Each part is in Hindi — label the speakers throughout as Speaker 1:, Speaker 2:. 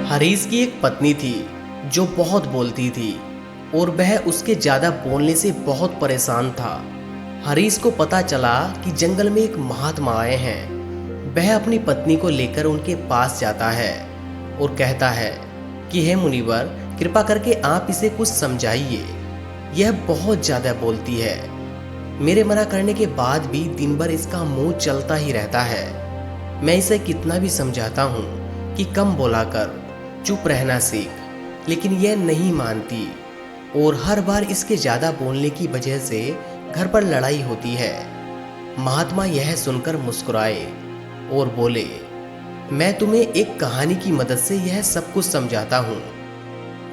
Speaker 1: हरीश की एक पत्नी थी जो बहुत बोलती थी और वह उसके ज़्यादा बोलने से बहुत परेशान था। हरीश को पता चला कि जंगल में एक महात्मा आए हैं। वह अपनी पत्नी को लेकर उनके पास जाता है और कहता है कि हे मुनिवर, कृपा करके आप इसे कुछ समझाइए। यह बहुत ज़्यादा बोलती है। मेरे मना करने के बाद भी दिन भर इसका मुंह चलता ही रहता है। मैं इसे कितना भी समझाता हूँ कि कम बोला कर, चुप रहना सीख, लेकिन यह नहीं मानती और हर बार इसके ज़्यादा बोलने की वजह से घर पर लड़ाई होती है। महात्मा यह सुनकर मुस्कुराए और बोले, मैं तुम्हें एक कहानी की मदद से यह सब कुछ समझाता हूँ।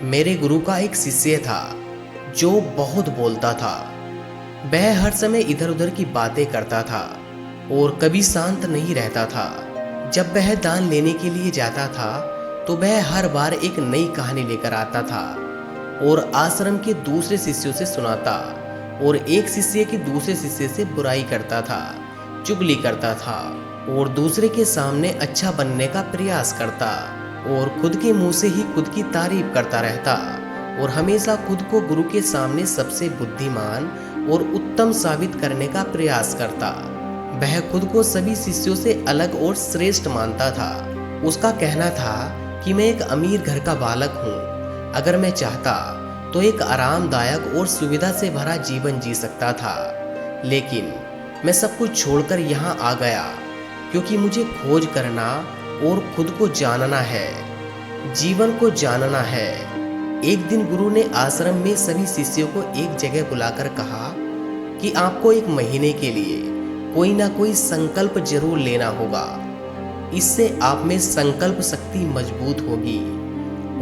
Speaker 1: मेरे गुरु का एक शिष्य था जो बहुत बोलता था। वह हर समय इधर उधर की बातें करता था और कभी शांत नहीं रहता था। जब वह दान लेने के लिए जाता था तो वह हर बार एक नई कहानी लेकर आता था और आश्रम के दूसरे शिष्यों से सुनाता और एक शिष्य की दूसरे शिष्य से बुराई करता था, चुगली करता था और दूसरे के सामने अच्छा बनने का प्रयास करता और खुद के मुंह से ही खुद की तारीफ करता रहता और हमेशा खुद को गुरु के सामने सबसे बुद्धिमान और उत्तम साबित करने का प्रयास करता। वह खुद को सभी शिष्यों से अलग और श्रेष्ठ मानता था। उसका कहना था कि मैं एक अमीर घर का बालक हूँ। अगर मैं चाहता तो एक आरामदायक और सुविधा से भरा जीवन जी सकता था, लेकिन मैं सब कुछ छोड़कर यहाँ आ गया क्योंकि मुझे खोज करना और खुद को जानना है, जीवन को जानना है। एक दिन गुरु ने आश्रम में सभी शिष्यों को एक जगह बुलाकर कहा कि आपको एक महीने के लिए कोई ना कोई संकल्प जरूर लेना होगा। इससे आप में संकल्प शक्ति मजबूत होगी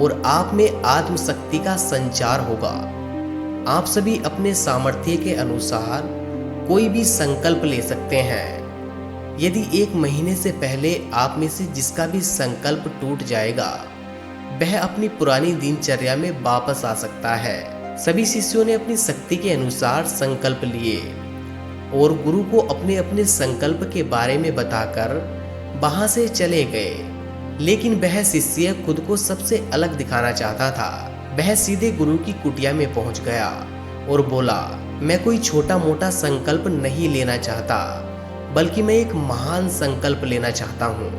Speaker 1: और आप में आत्म शक्ति का संचार होगा। आप सभी अपने सामर्थ्य के अनुसार कोई भी संकल्प ले सकते हैं। यदि एक महीने से पहले आप में से जिसका भी संकल्प टूट जाएगा, वह अपनी पुरानी दिनचर्या में वापस आ सकता है। सभी शिष्यों ने अपनी शक्ति के अनुसार संकल्प लिए और गुरु को अपने अपने संकल्प के बारे में बताकर वहां से चले गए। लेकिन वह शिष्य खुद को सबसे अलग दिखाना चाहता था। वह सीधे गुरु की कुटिया में पहुंच गया और बोला, मैं कोई छोटा मोटा संकल्प नहीं लेना चाहता, बल्कि मैं एक महान संकल्प लेना चाहता हूँ।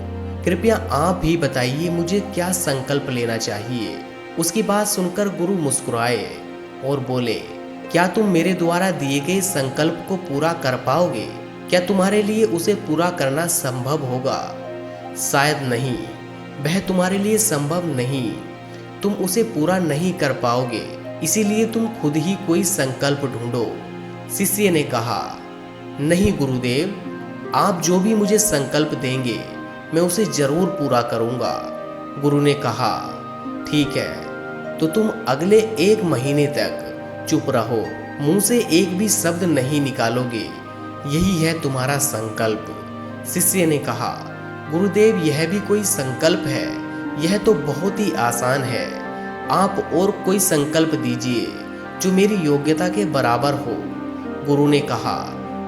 Speaker 1: कृपया आप भी बताइए मुझे क्या संकल्प लेना चाहिए। उसकी बात सुनकर गुरु मुस्कुराए और बोले, क्या तुम मेरे द्वारा दिए गए संकल्प को पूरा कर पाओगे? क्या तुम्हारे लिए उसे पूरा करना संभव होगा? शायद नहीं, वह तुम्हारे लिए संभव नहीं। तुम उसे पूरा नहीं कर पाओगे, इसीलिए तुम खुद ही कोई संकल्प ढूंढो। शिष्य ने कहा, नहीं गुरुदेव, आप जो भी मुझे संकल्प देंगे मैं उसे जरूर पूरा करूंगा। गुरु ने कहा, ठीक है, तो तुम अगले एक महीने तक चुप रहो, मुंह से एक भी शब्द नहीं निकालोगे। यही है तुम्हारा संकल्प। शिष्य ने कहा, गुरुदेव, यह भी कोई संकल्प है? यह तो बहुत ही आसान है। आप और कोई संकल्प दीजिए जो मेरी योग्यता के बराबर हो। गुरु ने कहा,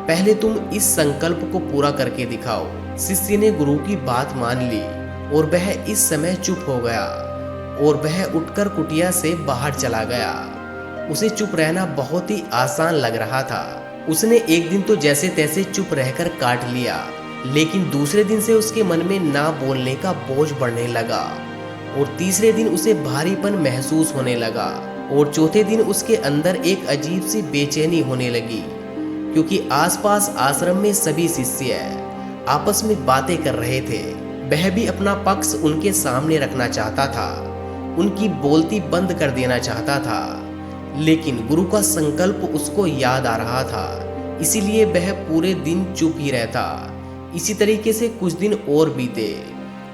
Speaker 1: पहले तुम इस संकल्प को पूरा करके दिखाओ। शिष्य ने गुरु की बात मान ली और वह इस समय चुप हो गया और वह उठकर कुटिया से बाहर चला गया। उसे चुप रहना बहुत ही आसान लग रहा था। उसने एक दिन तो जैसे तैसे चुप रहकर काट लिया, लेकिन दूसरे दिन से उसके मन में ना बोलने का बोझ बढ़ने लगा और तीसरे दिन उसे भारीपन महसूस होने लगा और चौथे दिन उसके अंदर एक अजीब सी बेचैनी होने लगी, क्योंकि आसपास आश्रम में सभी शिष्य आपस में बातें कर रहे थे। वह भी अपना पक्ष उनके सामने रखना चाहता था, उनकी बोलती बंद कर देना चाहता था, लेकिन गुरु का संकल्प उसको याद आ रहा था, इसीलिए वह पूरे दिन चुप ही रहता। इसी तरीके से कुछ दिन और बीते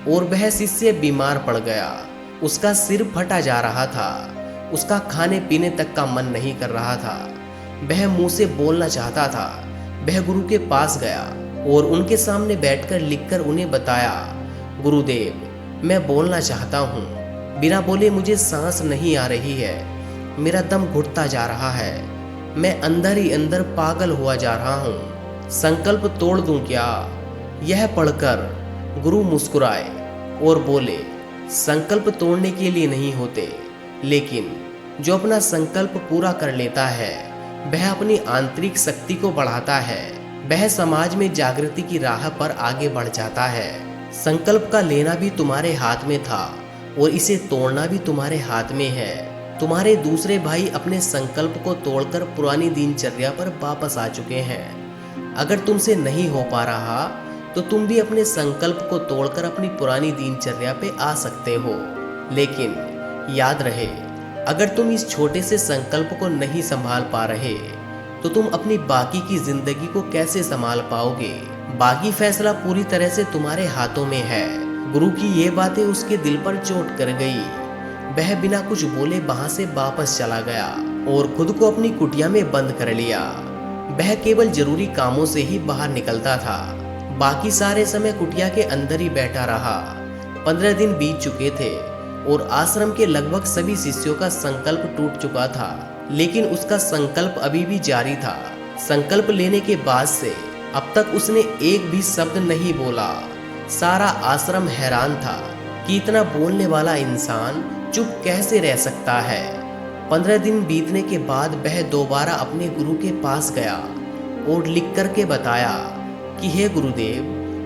Speaker 1: और वह शिष्य बीमार पड़ गया। उसका सिर फटा जा रहा था, उसका खाने पीने तक का मन नहीं कर रहा था। वह मुंह से बोलना चाहता था। वह गुरु के पास गया और उनके सामने बैठकर लिखकर उन्हें बताया, गुरुदेव, मैं बोलना चाहता हूँ, बिना बोले मुझे सांस नहीं आ रही है, मेरा दम घुटता जा रहा है, मैं अंदर ही अंदर पागल हुआ जा रहा हूँ, संकल्प तोड़ दूं क्या? यह पढ़कर गुरु मुस्कुराए और बोले, संकल्प तोड़ने के लिए नहीं होते, लेकिन जो अपना संकल्प पूरा कर लेता है वह अपनी आंतरिक शक्ति को बढ़ाता है। वह समाज में जागृति की राह पर आगे बढ़ जाता है। संकल्प का लेना भी तुम्हारे हाथ में था और इसे तोड़ना भी तुम्हारे हाथ में है। तुम्हारे दूसरे भाई अपने संकल्प को तोड़कर पुरानी दिनचर्या पर वापस आ चुके हैं। अगर तुमसे नहीं हो पा रहा तो तुम भी अपने संकल्प को तोड़कर अपनी पुरानी दिनचर्या पे आ सकते हो। लेकिन याद रहे, अगर तुम इस छोटे से संकल्प को नहीं संभाल पा रहे तो तुम अपनी बाकी की जिंदगी को कैसे संभाल पाओगे। बाकी फैसला पूरी तरह से तुम्हारे हाथों में है। गुरु की ये बातें उसके दिल पर चोट कर गई। वह बिना कुछ बोले वहां से वापस चला गया और खुद को अपनी कुटिया में बंद कर लिया। वह केवल जरूरी कामों से ही बाहर निकलता था। बाकी सारे समय कुटिया के अंदर ही बैठा रहा। 15 दिन बीत चुके थे और आश्रम के लगभग सभी शिष्यों का संकल्प टूट चुका था, लेकिन उसका संकल्प अभी भी जारी था। संकल्प लेने के बाद से अब तक उसने एक भी शब्द नहीं बोला। सारा आश्रम हैरान था कि इतना बोलने वाला इंसान चुप कैसे रह सकता है। 15 दिन बीतने के बाद वह दोबारा अपने गुरु के पास गया और लिख करके बताया कि हे गुरुदेव,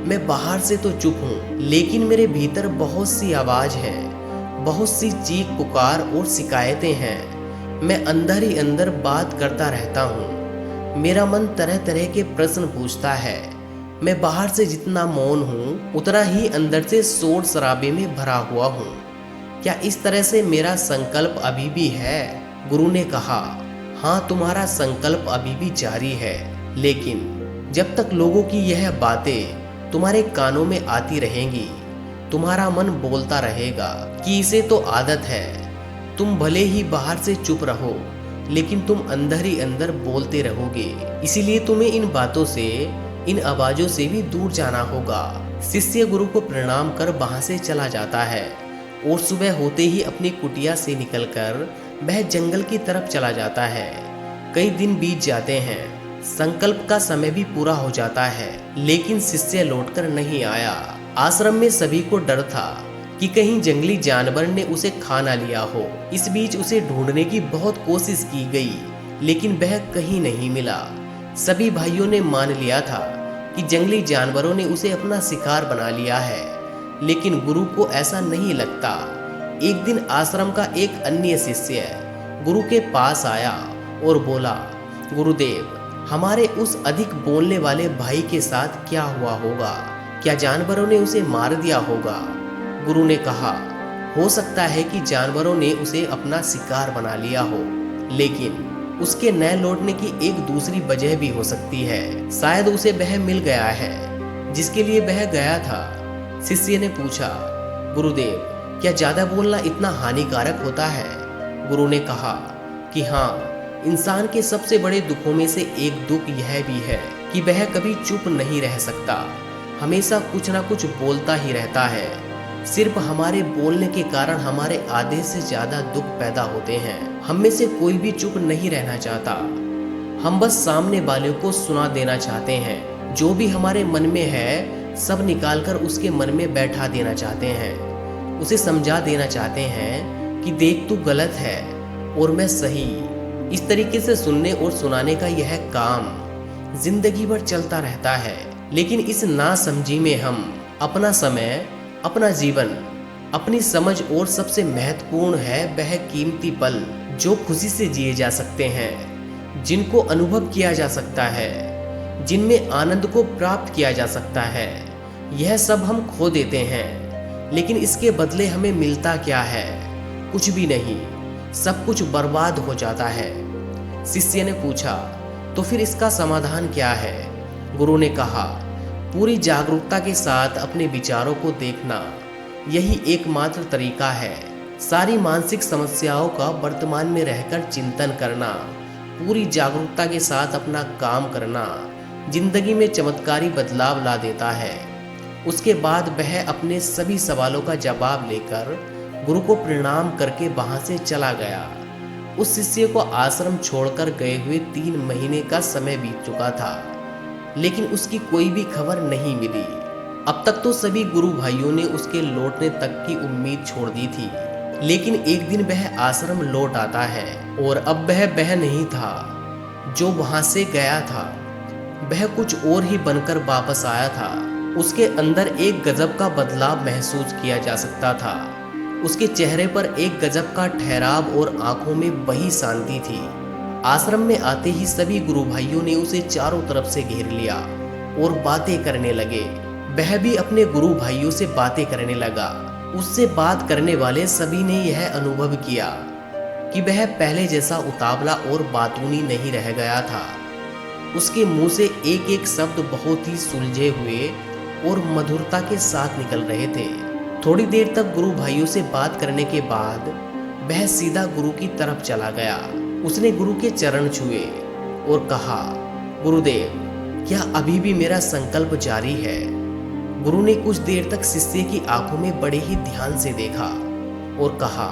Speaker 1: मैं बाहर से तो चुप हूँ, लेकिन मेरे भीतर बहुत सी आवाज है, बहुत सी चीख पुकार और शिकायतें हैं। मैं अंदर ही अंदर बात करता रहता हूँ। मेरा मन तरह तरह के प्रश्न पूछता है। मैं बाहर से जितना मौन हूँ उतना ही अंदर से शोर शराबे में भरा हुआ हूँ। क्या इस तरह से मेरा संकल्प अभी भी है? गुरु ने कहा, हाँ, तुम्हारा संकल्प अभी भी जारी है, लेकिन जब तक लोगों की यह बातें तुम्हारे कानों में आती रहेंगी, तुम्हारा मन बोलता रहेगा कि इसे तो आदत है। तुम भले ही बाहर से चुप रहो, लेकिन तुम अंदर ही अंदर बोलते रहोगे। इसीलिए तुम्हें इन बातों से, इन आवाजों से भी दूर जाना होगा। शिष्य गुरु को प्रणाम कर वहां से चला जाता है और सुबह होते ही अपनी कुटिया से निकलकर वह जंगल की तरफ चला जाता है। कई दिन बीत जाते हैं, संकल्प का समय भी पूरा हो जाता है, लेकिन शिष्य लौटकर नहीं आया। आश्रम में सभी को डर था कि कहीं जंगली जानवर ने उसे खा ना लिया हो। इस बीच उसे ढूंढने की बहुत कोशिश की गई, लेकिन वह कहीं नहीं मिला। सभी भाइयों ने मान लिया था कि जंगली जानवरों ने उसे अपना शिकार बना लिया है, लेकिन गुरु को ऐसा नहीं लगता। एक दिन आश्रम का एक अन्य शिष्य गुरु के पास आया और बोला, गुरुदेव, हमारे उस अधिक बोलने वाले भाई के साथ क्या हुआ होगा? क्या जानवरों ने उसे मार दिया होगा? गुरु ने कहा, हो सकता है कि जानवरों ने उसे अपना शिकार बना लिया हो, लेकिन उसके न लौटने की एक दूसरी वजह भी हो सकती है। शायद उसे वह मिल गया है जिसके लिए वह गया था। शिष्य ने पूछा, गुरुदेव, क्या ज्यादा बोलना इतना हानिकारक होता है? गुरु ने कहा कि हाँ, इंसान के सबसे बड़े दुखों में से एक दुख यह भी है कि वह कभी चुप नहीं रह सकता, हमेशा कुछ ना कुछ बोलता ही रहता है। सिर्फ हमारे बोलने के कारण हमारे आधे से ज्यादा दुख पैदा होते हैं। हम में से कोई भी चुप नहीं रहना चाहता। हम बस सामने वाले को सुना देना चाहते हैं। जो भी हमारे मन में है सब निकालकर उसके मन में बैठा देना चाहते हैं। उसे समझा देना चाहते हैं कि देख, तू गलत है और मैं सही। इस तरीके से सुनने और सुनाने का यह काम जिंदगी भर चलता रहता है, लेकिन इस नासमझी में हम अपना समय, अपना जीवन, अपनी समझ और सबसे महत्वपूर्ण है वह कीमती पल जो खुशी से जिए जा सकते हैं, जिनको अनुभव किया जा सकता है, जिनमें आनंद को प्राप्त किया जा सकता है, यह सब हम खो देते हैं। लेकिन इसके बदले हमें मिलता क्या है? कुछ भी नहीं, सब कुछ बर्बाद हो जाता है। शिष्य ने पूछा, तो फिर इसका समाधान क्या है? गुरु ने कहा, पूरी जागरूकता के साथ अपने विचारों को देखना, यही एकमात्र तरीका है। सारी मानसिक समस्याओं का वर्तमान में रहकर चिंतन करना, पूरी जागरूकता के साथ अपना काम करना जिंदगी में चमत्कारी बदलाव ला देता है। उसके बाद वह अपने सभी सवालों का जवाब लेकर गुरु को प्रणाम करके वहां से चला गया। उस शिष्य को आश्रम छोड़कर गए हुए 3 महीने का समय बीत चुका था, लेकिन उसकी कोई भी खबर नहीं मिली। अब तक तो सभी गुरु भाइयों ने उसके लौटने तक की उम्मीद छोड़ दी थी, लेकिन एक दिन वह आश्रम लौट आता है और अब वह नहीं था जो वहां से गया था। वह कुछ और ही बनकर वापस आया था। उसके अंदर एक गजब का बदलाव महसूस किया जा सकता था। उसके चेहरे पर एक गजब का ठहराव और आंखों में वही शांति थी। आश्रम में आते ही सभी गुरु भाइयों ने उसे चारों तरफ से घेर लिया और बातें करने लगे। वह भी अपने गुरु भाइयों से बातें करने लगा। उससे बात करने वाले सभी ने यह अनुभव किया कि वह पहले जैसा उतावला और बातूनी नहीं रह गया था। उसके मुंह से एक एक शब्द बहुत ही सुलझे हुए और मधुरता के साथ निकल रहे थे। थोड़ी देर तक गुरु भाइयों से बात करने के बाद वह सीधा गुरु की तरफ चला गया। उसने गुरु के चरण छुए और कहा, गुरुदेव, क्या अभी भी मेरा संकल्प जारी है? गुरु ने कुछ देर तक शिष्य की आंखों में बड़े ही ध्यान से देखा और कहा,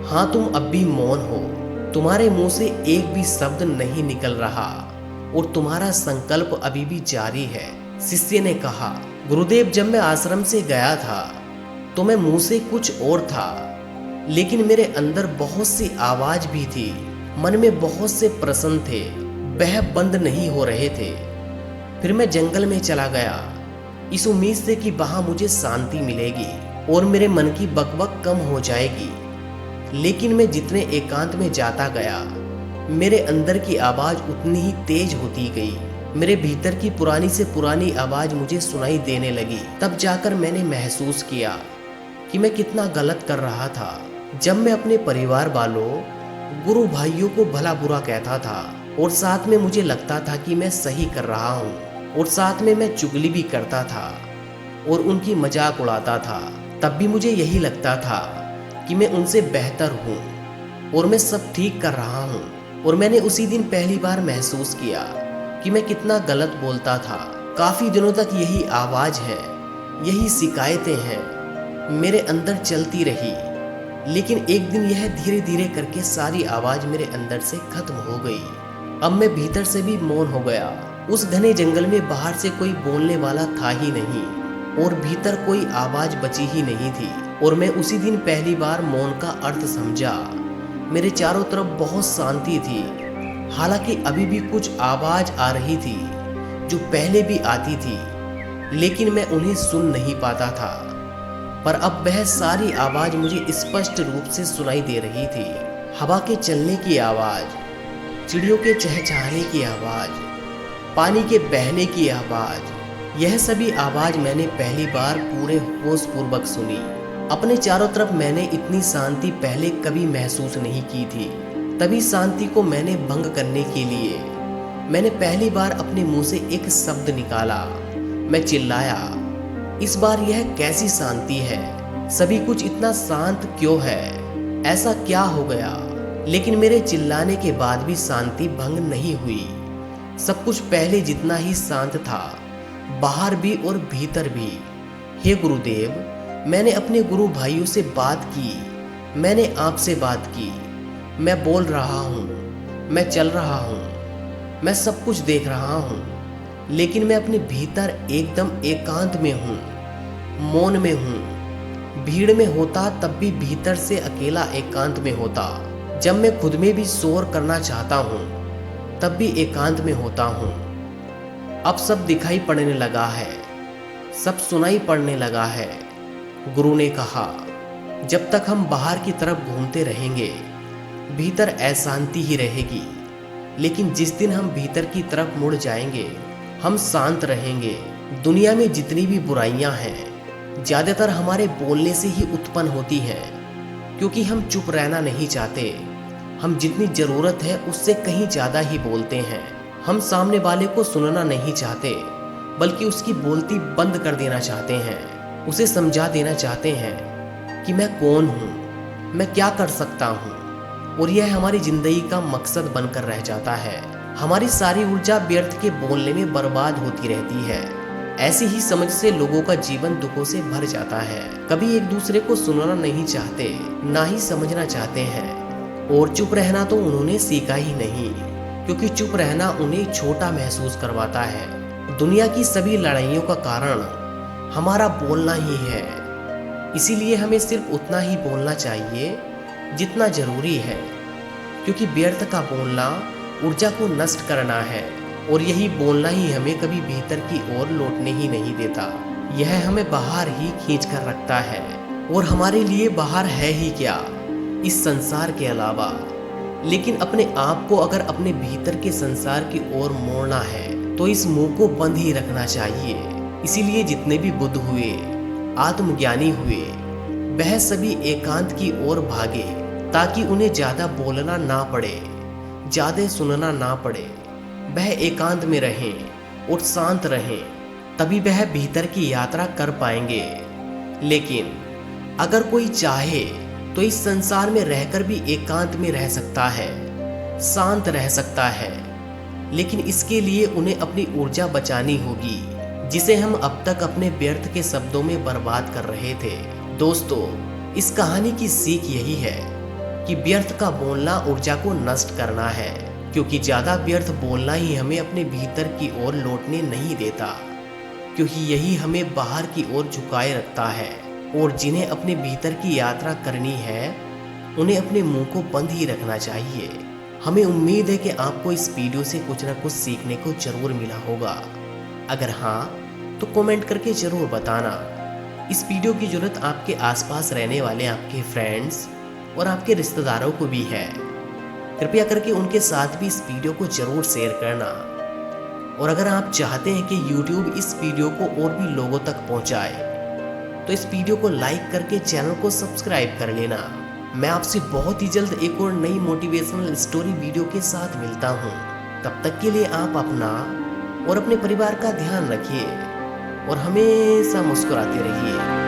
Speaker 1: हाँ, तुम अब भी मौन हो। तुम्हारे मुंह से एक भी शब्द नहीं निकल रहा और तुम्हारा संकल्प अभी भी जारी है। शिष्य ने कहा, गुरुदेव, जब मैं आश्रम से गया था तो मैं मुंह से कुछ और था, लेकिन मेरे अंदर बहुत सी आवाज भी थी। मन में बहुत से प्रश्न थे, वह बंद नहीं हो रहे थे। फिर मैं जंगल में चला गया इस उम्मीद से कि वहां मुझे शांति मिलेगी और मेरे मन की बकबक कम हो जाएगी। लेकिन मैं जितने एकांत में जाता गया, मेरे अंदर की आवाज उतनी ही तेज होती गई। मेरे भीतर की पुरानी से पुरानी आवाज मुझे सुनाई देने लगी। तब जाकर मैंने महसूस किया कि मैं कितना गलत कर रहा था। जब मैं अपने परिवार वालों, गुरु भाइयों को भला बुरा कहता था और साथ में मुझे लगता था कि मैं सही कर रहा हूँ, और साथ में मैं चुगली भी करता था और उनकी मजाक उड़ाता था, तब भी मुझे यही लगता था कि मैं उनसे बेहतर हूँ और मैं सब ठीक कर रहा हूँ। और मैंने उसी दिन पहली बार महसूस किया कि मैं कितना गलत बोलता था। काफी दिनों तक यही आवाज है, यही शिकायतें हैं मेरे अंदर चलती रही। लेकिन एक दिन यह धीरे धीरे करके सारी आवाज मेरे अंदर से खत्म हो गई। अब मैं भीतर से भी मौन हो गया। उस घने जंगल में बाहर से कोई बोलने वाला था ही नहीं और भीतर कोई आवाज बची ही नहीं थी। और मैं उसी दिन पहली बार मौन का अर्थ समझा। मेरे चारों तरफ बहुत शांति थी। हालांकि अभी भी कुछ आवाज आ रही थी जो पहले भी आती थी, लेकिन मैं उन्हें सुन नहीं पाता था। पर अब वह सारी आवाज मुझे स्पष्ट रूप से सुनाई दे रही थी। हवा के चलने की आवाज, चिड़ियों के चहचहाने की आवाज, पानी के बहने की आवाज, यह सभी आवाज मैंने पहली बार पूरे होश पूर्वक सुनी। अपने चारों तरफ मैंने इतनी शांति पहले कभी महसूस नहीं की थी। तभी शांति को मैंने भंग करने के लिए मैंने पहली बार अपने मुंह से एक शब्द निकाला। मैं चिल्लाया, इस बार यह कैसी शांति है? सभी कुछ इतना शांत क्यों है? ऐसा क्या हो गया? लेकिन मेरे चिल्लाने के बाद भी शांति भंग नहीं हुई। सब कुछ पहले जितना ही शांत था, बाहर भी और भीतर भी। हे गुरुदेव, मैंने अपने गुरु भाइयों से बात की, मैंने आपसे बात की। मैं बोल रहा हूँ, मैं चल रहा हूँ, मैं सब कुछ देख रहा हूँ, लेकिन मैं अपने भीतर एकदम एकांत में हूँ, मौन में हूँ। भीड़ में होता तब भी भीतर से अकेला एकांत में होता। जब मैं खुद में भी शोर करना चाहता हूँ तब भी एकांत में होता हूँ। अब सब दिखाई पड़ने लगा है, सब सुनाई पड़ने लगा है। गुरु ने कहा, जब तक हम बाहर की तरफ घूमते रहेंगे भीतर अशांति ही रहेगी, लेकिन जिस दिन हम भीतर की तरफ मुड़ जाएंगे हम शांत रहेंगे। दुनिया में जितनी भी बुराइयां हैं ज़्यादातर हमारे बोलने से ही उत्पन्न होती हैं, क्योंकि हम चुप रहना नहीं चाहते। हम जितनी ज़रूरत है उससे कहीं ज़्यादा ही बोलते हैं। हम सामने वाले को सुनना नहीं चाहते, बल्कि उसकी बोलती बंद कर देना चाहते हैं। उसे समझा देना चाहते हैं कि मैं कौन हूँ, मैं क्या कर सकता हूँ, और यह हमारी ज़िंदगी का मकसद बनकर रह जाता है। हमारी सारी ऊर्जा व्यर्थ के बोलने में बर्बाद होती रहती है। ऐसी ही समझ से लोगों का जीवन दुखों से भर जाता है। कभी एक दूसरे को सुनना नहीं चाहते, ना ही समझना चाहते हैं, और चुप रहना तो उन्होंने सीखा ही नहीं, क्योंकि चुप रहना उन्हें छोटा महसूस करवाता है। दुनिया की सभी लड़ाइयों का कारण हमारा बोलना ही है। इसीलिए हमें सिर्फ उतना ही बोलना चाहिए जितना जरूरी है, क्योंकि व्यर्थ का बोलना ऊर्जा को नष्ट करना है और यही बोलना ही हमें कभी भीतर की ओर लौटने ही नहीं देता। यह हमें बाहर ही खींच कर रखता है और हमारे लिए बाहर है ही क्या इस संसार के अलावा। लेकिन अपने आप को अगर अपने भीतर के संसार की ओर मोड़ना है तो इस मुंह को बंद ही रखना चाहिए। इसीलिए जितने भी बुद्ध हुए, आत्मज्ञानी हुए, वह सभी एकांत की ओर भागे ताकि उन्हें ज्यादा बोलना ना पड़े, ज्यादा सुनना ना पड़े। वह एकांत में रहें और शांत रहें, तभी वह भीतर की यात्रा कर पाएंगे। लेकिन अगर कोई चाहे तो इस संसार में रहकर भी एकांत में रह सकता है, शांत रह सकता है, लेकिन इसके लिए उन्हें अपनी ऊर्जा बचानी होगी, जिसे हम अब तक अपने व्यर्थ के शब्दों में बर्बाद कर रहे थे। दोस्तों, इस कहानी की सीख यही है कि व्यर्थ का बोलना ऊर्जा को नष्ट करना है, क्योंकि ज्यादा व्यर्थ बोलना ही हमें अपने भीतर की ओर लौटने नहीं देता, क्योंकि यही हमें बाहर की ओर झुकाए रखता है। और जिन्हें अपने भीतर की यात्रा करनी है उन्हें अपने मुंह को बंद ही रखना चाहिए। हमें उम्मीद है कि आपको इस वीडियो से कुछ ना कुछ सीखने को जरूर मिला होगा। अगर हाँ तो कमेंट करके जरूर बताना। इस वीडियो की जरूरत आपके आसपास रहने वाले आपके फ्रेंड्स और आपके रिश्तेदारों को भी है। कृपया करके उनके साथ भी इस वीडियो को जरूर शेयर करना। और अगर आप चाहते हैं कि YouTube इस वीडियो को और भी लोगों तक पहुंचाए तो इस वीडियो को लाइक करके चैनल को सब्सक्राइब कर लेना। मैं आपसे बहुत ही जल्द एक और नई मोटिवेशनल स्टोरी वीडियो के साथ मिलता हूँ। तब तक के लिए आप अपना और अपने परिवार का ध्यान रखिए और हमेशा मुस्कुराते रहिए।